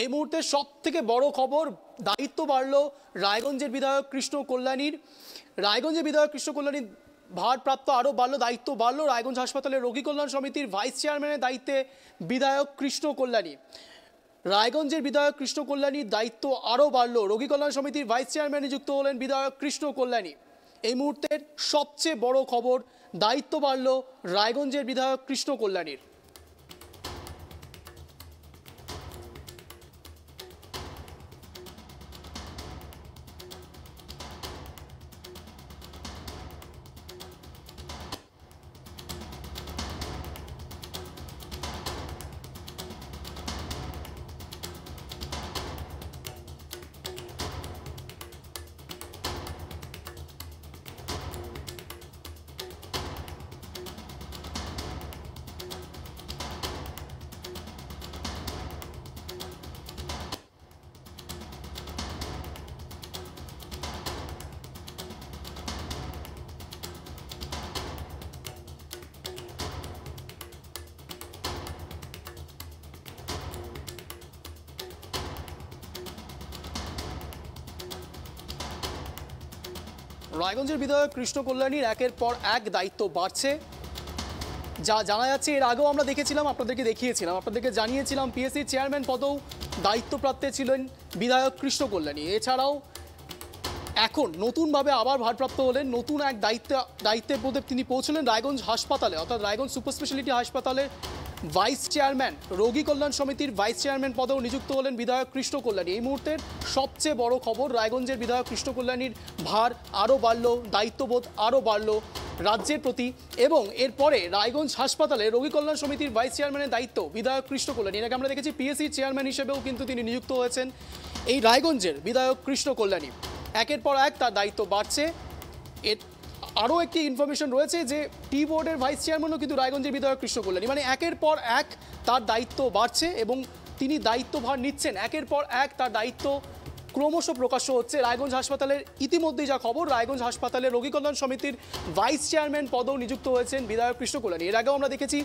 এই মুহূর্তে সবথেকে বড় খবর, দায়িত্ব বাড়লো রায়গঞ্জের বিধায়ক কৃষ্ণ কল্যাণীর। রায়গঞ্জের বিধায়ক কৃষ্ণ কল্যাণীর ভারপ্রাপ্ত আরও বাড়লো, দায়িত্ব বাড়লো। রায়গঞ্জ হাসপাতালের রোগী কল্যাণ সমিতির ভাইস চেয়ারম্যানের দায়িত্বে বিধায়ক কৃষ্ণ কল্যাণী। রায়গঞ্জের বিধায়ক কৃষ্ণ কল্যাণীর দায়িত্ব আরও বাড়লো, রোগী কল্যাণ সমিতির ভাইস চেয়ারম্যান নিযুক্ত হলেন বিধায়ক কৃষ্ণ কল্যাণী। এই মুহূর্তের সবচেয়ে বড় খবর, দায়িত্ব বাড়লো রায়গঞ্জের বিধায়ক কৃষ্ণ কল্যাণীর। রায়গঞ্জের বিধায়ক কৃষ্ণ কল্যাণীর একের পর এক দায়িত্ব বাড়ছে। যা জানা যাচ্ছে, এর আগেও আমরা দেখেছিলাম, আপনাদেরকে দেখিয়েছিলাম, আপনাদেরকে জানিয়েছিলাম পিএসসির চেয়ারম্যান পদেও দায়িত্বপ্রাপ্তে ছিলেন বিধায়ক কৃষ্ণ কল্যাণী। এছাড়াও এখন নতুনভাবে আবার ভারপ্রাপ্ত হলেন, নতুন এক দায়িত্বের পদে তিনি পৌঁছলেন রায়গঞ্জ হাসপাতালে, অর্থাৎ রায়গঞ্জ সুপার স্পেশালিটি হাসপাতালের ভাইস চেয়ারম্যান, রোগী কল্যাণ সমিতির ভাইস চেয়ারম্যান পদেও নিযুক্ত হলেন বিধায়ক কৃষ্ণ কল্যাণী। এই মুহূর্তের সবচেয়ে বড় খবর, রায়গঞ্জের বিধায়ক কৃষ্ণ কল্যাণীর ভার আরও বাড়লো, দায়িত্ববোধ আরও বাড়লো রাজ্যের প্রতি। এবং এরপরে রায়গঞ্জ হাসপাতালে রোগী কল্যাণ সমিতির ভাইস চেয়ারম্যানের দায়িত্ব বিধায়ক কৃষ্ণ কল্যাণী। এর আগে আমরা দেখেছি পিএসসির চেয়ারম্যান হিসেবেও কিন্তু তিনি নিযুক্ত হয়েছেন এই রায়গঞ্জের বিধায়ক কৃষ্ণ কল্যাণী। একের পর এক তার দায়িত্ব বাড়ছে। আরও একটি ইনফরমেশন রয়েছে যে টি বোর্ডের ভাইস চেয়ারম্যানও কিন্তু রায়গঞ্জের বিধায়ক কৃষ্ণ কল্যাণী। মানে একের পর এক তার দায়িত্ব বাড়ছে এবং তিনি দায়িত্বভার নিচ্ছেন, একের পর এক তার দায়িত্ব ক্রমশ প্রকাশ্য হচ্ছে। রায়গঞ্জ হাসপাতালের ইতিমধ্যেই যা খবর, রায়গঞ্জ হাসপাতালের রোগী কল্যাণ সমিতির ভাইস চেয়ারম্যান পদেও নিযুক্ত হয়েছেন বিধায়ক কৃষ্ণ কল্যাণী। এর আগেও আমরা দেখেছি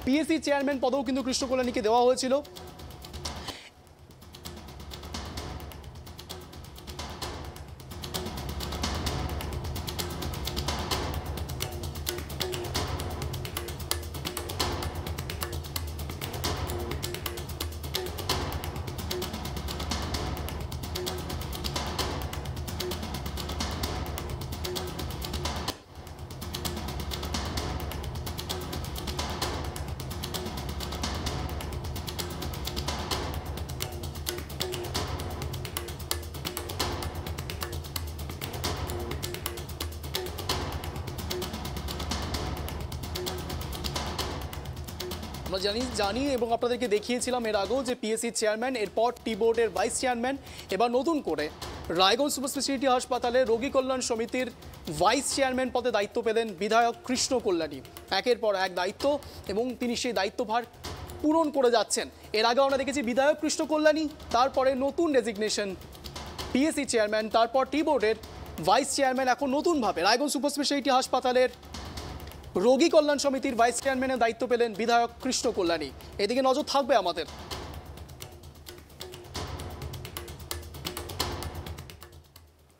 পিএসসি চেয়ারম্যান পদেও কিন্তু কৃষ্ণ কল্যাণীকে দেওয়া হয়েছিল। আমরা জানি এবং আপনাদেরকে দেখিয়েছিলাম এর আগেও যে পিএসসি চেয়ারম্যান, এরপর টি বোর্ডের ভাইস চেয়ারম্যান, এবার নতুন করে রায়গঞ্জ সুপার স্পেশালিটি হাসপাতালে রোগী কল্যাণ সমিতির ভাইস চেয়ারম্যান পদে দায়িত্ব পেলেন বিধায়ক কৃষ্ণ কল্যাণী। একের পর এক দায়িত্ব এবং তিনি সেই দায়িত্বভার পূরণ করে যাচ্ছেন। এর আগে আমরা দেখেছি বিধায়ক কৃষ্ণ কল্যাণী, তারপরে নতুন ডেজিগনেশন পিএসসি চেয়ারম্যান, তারপর টি বোর্ডের ভাইস চেয়ারম্যান, এখন নতুনভাবে রায়গঞ্জ সুপার স্পেশালিটি হাসপাতালের রোগী কল্যাণ সমিতির ভাইস চেয়ারম্যানের দায়িত্ব পেলেন বিধায়ক কৃষ্ণ কল্যাণী। এদিকে নজর থাকবে আমাদের।